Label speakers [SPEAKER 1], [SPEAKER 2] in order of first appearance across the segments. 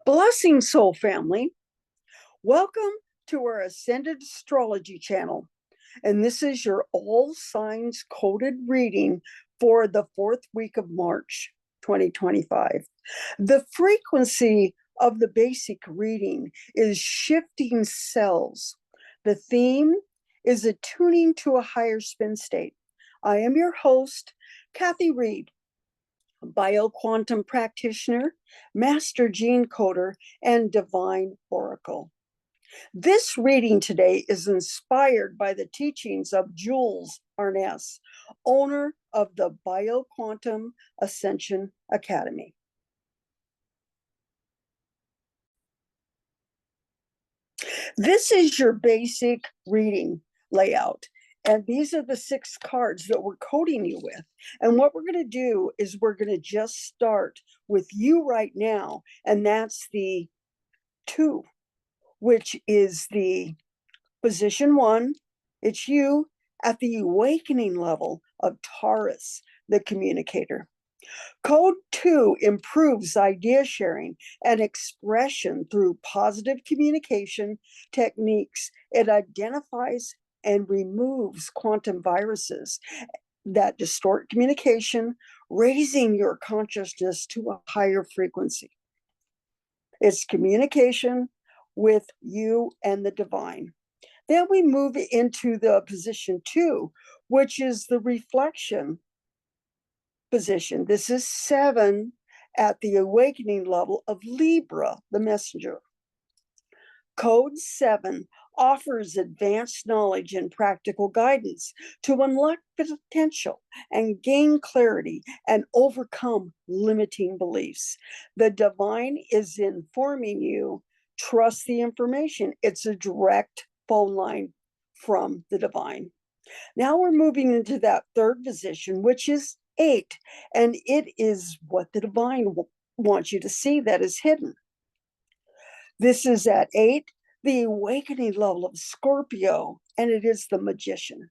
[SPEAKER 1] Blessing Soul Family. Welcome to our Ascended Astrology channel. And this is your all signs coded reading for the fourth week of March 2025. The frequency of the basic reading is shifting cells. The theme is attuning to a higher spin state. I am your host, Kathy Reed, bioquantum practitioner, master gene coder, and divine oracle. This reading today is inspired by the teachings of Jules Arness, owner of the Bioquantum Ascension Academy. This is your basic reading layout. And these are the 6 cards that we're coding you with. And what we're going to do is we're going to just start with you right now. And that's the 2, which is the position 1. It's you at the awakening level of Taurus, the communicator. Code 2 improves idea sharing and expression through positive communication techniques. It identifies and removes quantum viruses that distort communication, raising your consciousness to a higher frequency. It's communication with you and the divine. Then we move into the position 2, which is the reflection position. This is 7 at the awakening level of Libra, the messenger. Code 7 offers advanced knowledge and practical guidance to unlock potential and gain clarity and overcome limiting beliefs. The divine is informing you, trust the information. It's a direct phone line from the divine. Now we're moving into that 3rd position, which is 8, and it is what the divine wants you to see that is hidden. This is at 8, the awakening level of Scorpio, and it is the magician.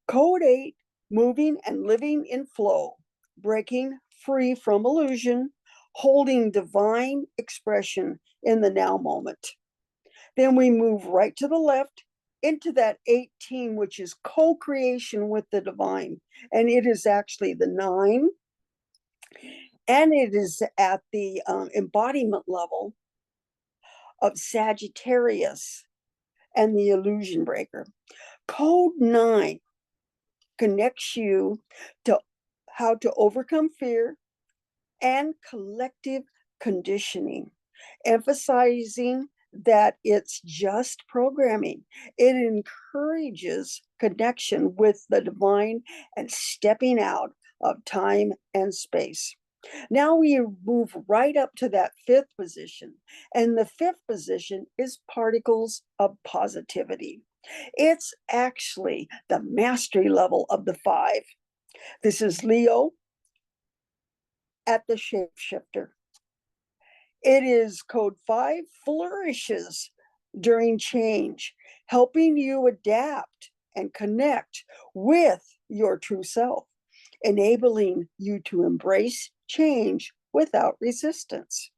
[SPEAKER 1] Code 8, moving and living in flow, breaking free from illusion, holding divine expression in the now moment. Then we move right to the left into that 18, which is co-creation with the divine. And it is actually the 9. And it is at the embodiment level of Sagittarius and the illusion breaker. Code 9 connects you to how to overcome fear and collective conditioning, emphasizing that it's just programming. It encourages connection with the divine and stepping out of time and space. Now we move right up to that 5th position. And the 5th position is particles of positivity. It's actually the mastery level of the 5. This is Leo at the shapeshifter. It is code 5, flourishes during change, helping you adapt and connect with your true self, enabling you to embrace change without resistance.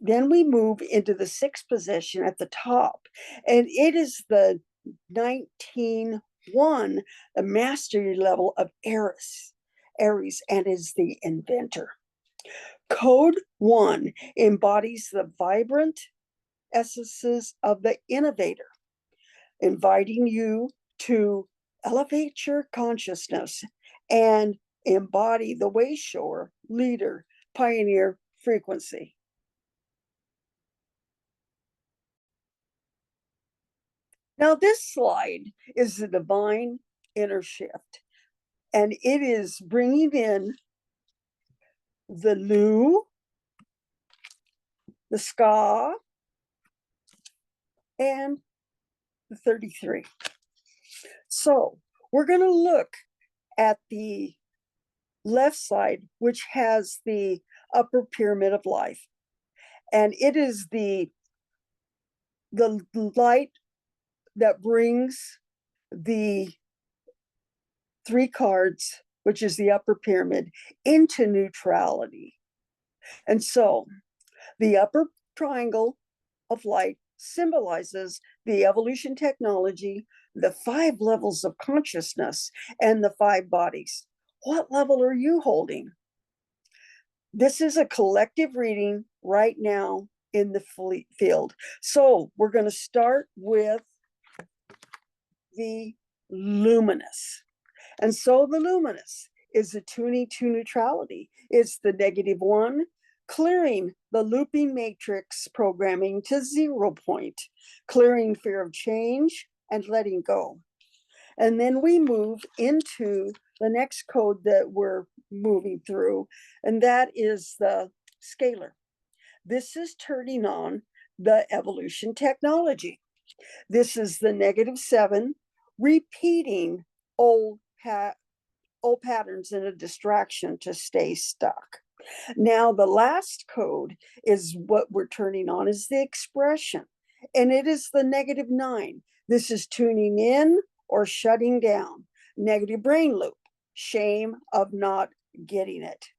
[SPEAKER 1] Then we move into the 6th position at the top, and it is the 19-1, the mastery level of Aries, and is the inventor. Code 1 embodies the vibrant essences of the innovator, inviting you to elevate your consciousness and embody the wayshower, leader, pioneer frequency. Now, this slide is the divine inner shift, and it is bringing in the Lu, the Ska, and the 33. So we're going to look at the left side, which has the upper pyramid of life. And it is the light that brings the 3 cards, which is the upper pyramid, into neutrality. And so The upper triangle of light symbolizes the evolution technology, the 5 levels of consciousness, and the 5 bodies. What level are you holding? This is a collective reading right now in the field. So we're going to start with the luminous. And so the luminous is attuning to neutrality. It's the -1, clearing the looping matrix programming to 0 point, clearing fear of change and letting go. And then we move into the next code that we're moving through, and that is the scalar. This is turning on the evolution technology. This is the -7, repeating old patterns in a distraction to stay stuck. Now, the last code is what we're turning on is the expression, and it is the -9. This is tuning in or shutting down. Negative brain loop, shame of not getting it.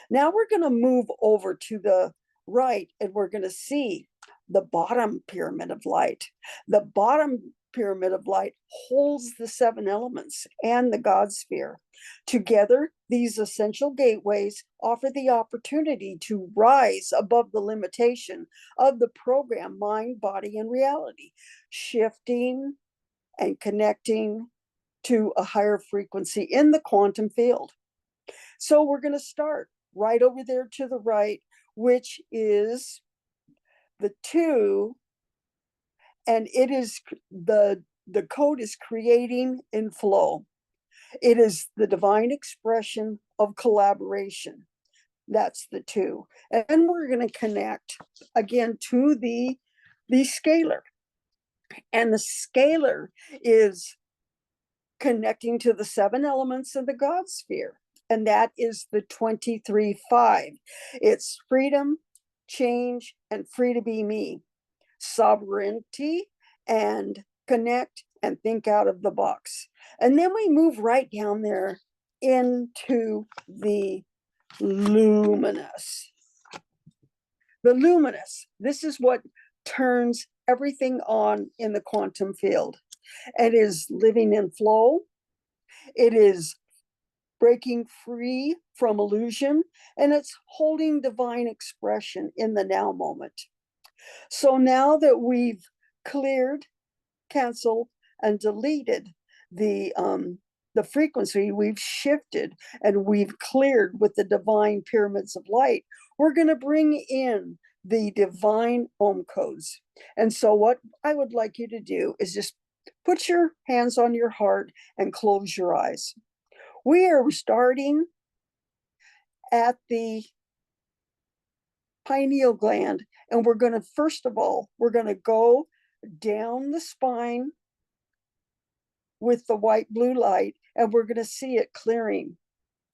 [SPEAKER 1] Now we're going to move over to the right, and we're going to see the bottom pyramid of light. The bottom pyramid of light holds the 7 elements and the God sphere. Together, these essential gateways offer the opportunity to rise above the limitation of the program, mind, body, and reality, shifting and connecting to a higher frequency in the quantum field. So we're going to start right over there to the right, which is the 2, and it is the code is creating in flow. It is the divine expression of collaboration. That's the 2. And we're going to connect again to the scalar. And the scalar is connecting to the 7 elements of the God sphere. And that is the 23-5. It's freedom, change, and free to be me. Sovereignty and connect and think out of the box. And then we move right down there into the luminous. The luminous, this is what turns everything on in the quantum field. It is living in flow. It is breaking free from illusion, and it's holding divine expression in the now moment. So now that we've cleared, canceled, and deleted the frequency, we've shifted and we've cleared with the divine pyramids of light, we're going to bring in the divine Om codes. And so what I would like you to do is just put your hands on your heart and close your eyes. We are starting at the pineal gland, and we're going to, first of all, we're going to go down the spine with the white blue light, and we're going to see it clearing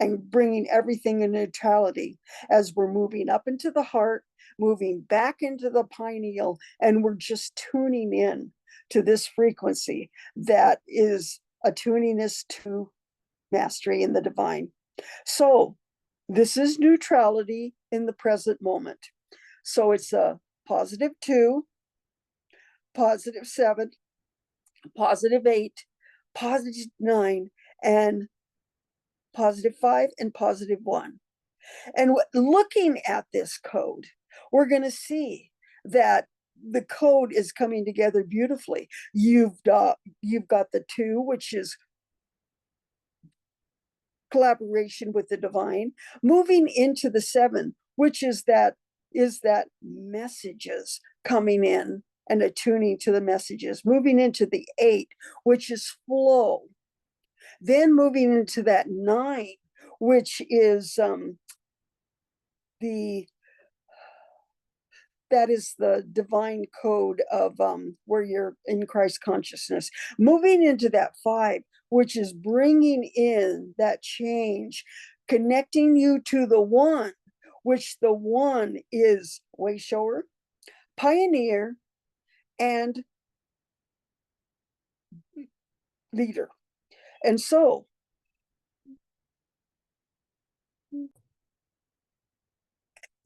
[SPEAKER 1] and bringing everything in neutrality as we're moving up into the heart, moving back into the pineal, and we're just tuning in to this frequency that is attuning us to mastery in the divine. So this is neutrality in the present moment. So it's a +2, +7, +8, +9, and +5, and +1. And looking at this code, we're going to see that the code is coming together beautifully. You've got the 2, which is collaboration with the divine, moving into the 7, which is that messages coming in and attuning to the messages, moving into the 8, which is flow, then moving into that 9, which is that is the divine code of where you're in Christ consciousness, moving into that 5, which is bringing in that change, connecting you to the 1, which the 1 is way shower, pioneer, and leader. And so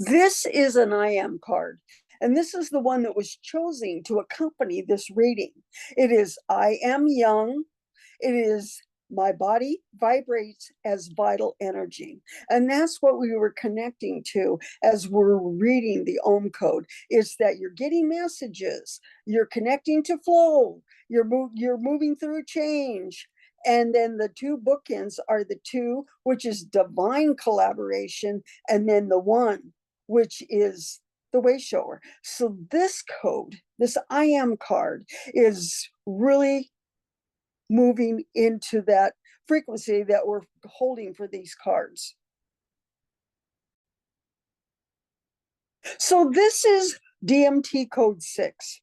[SPEAKER 1] This is an I am card, and this is the one that was chosen to accompany this reading. It is I am young. It is my body vibrates as vital energy. And that's what we were connecting to as we're reading the Ohm code, is that you're getting messages, you're connecting to flow, you're moving through change. And then the two bookends are the two, which is divine collaboration, and then the one, which is the way shower. So this code, this I am card, is really moving into that frequency that we're holding for these cards. So this is DMT code 6.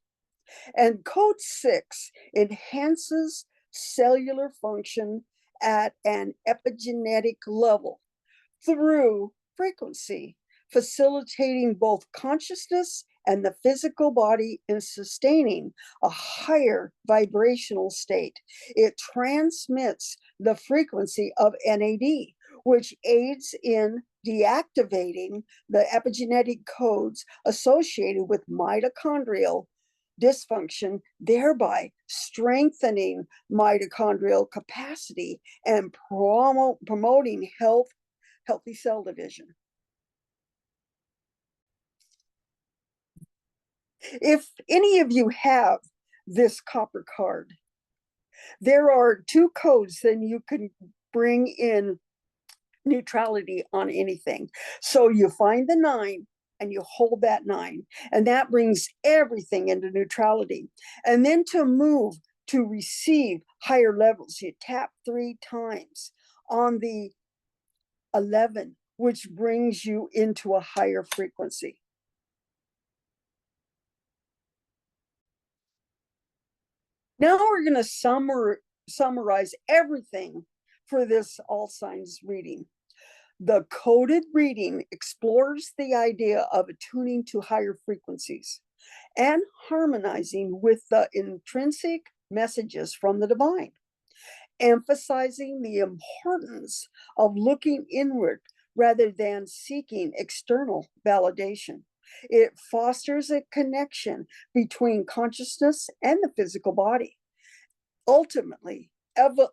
[SPEAKER 1] And code 6 enhances cellular function at an epigenetic level through frequency, facilitating both consciousness and the physical body in sustaining a higher vibrational state. It transmits the frequency of NAD, which aids in deactivating the epigenetic codes associated with mitochondrial dysfunction, thereby strengthening mitochondrial capacity and promoting healthy cell division. If any of you have this copper card, there are two codes, then you can bring in neutrality on anything. So you find the 9 and you hold that 9, and that brings everything into neutrality. And then to move to receive higher levels, you tap 3 times on the 11, which brings you into a higher frequency. Now we're going to summarize everything for this all signs reading. The coded reading explores the idea of attuning to higher frequencies and harmonizing with the intrinsic messages from the divine, emphasizing the importance of looking inward rather than seeking external validation. It fosters a connection between consciousness and the physical body, ultimately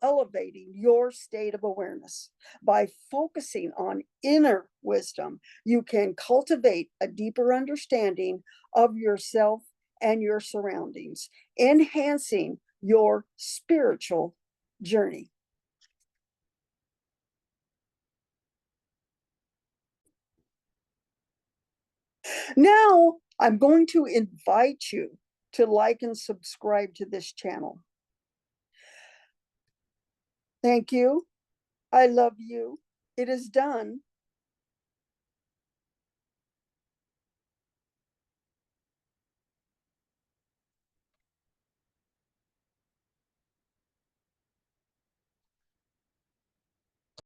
[SPEAKER 1] elevating your state of awareness. By focusing on inner wisdom, you can cultivate a deeper understanding of yourself and your surroundings, enhancing your spiritual journey. Now, I'm going to invite you to like and subscribe to this channel. Thank you. I love you. It is done.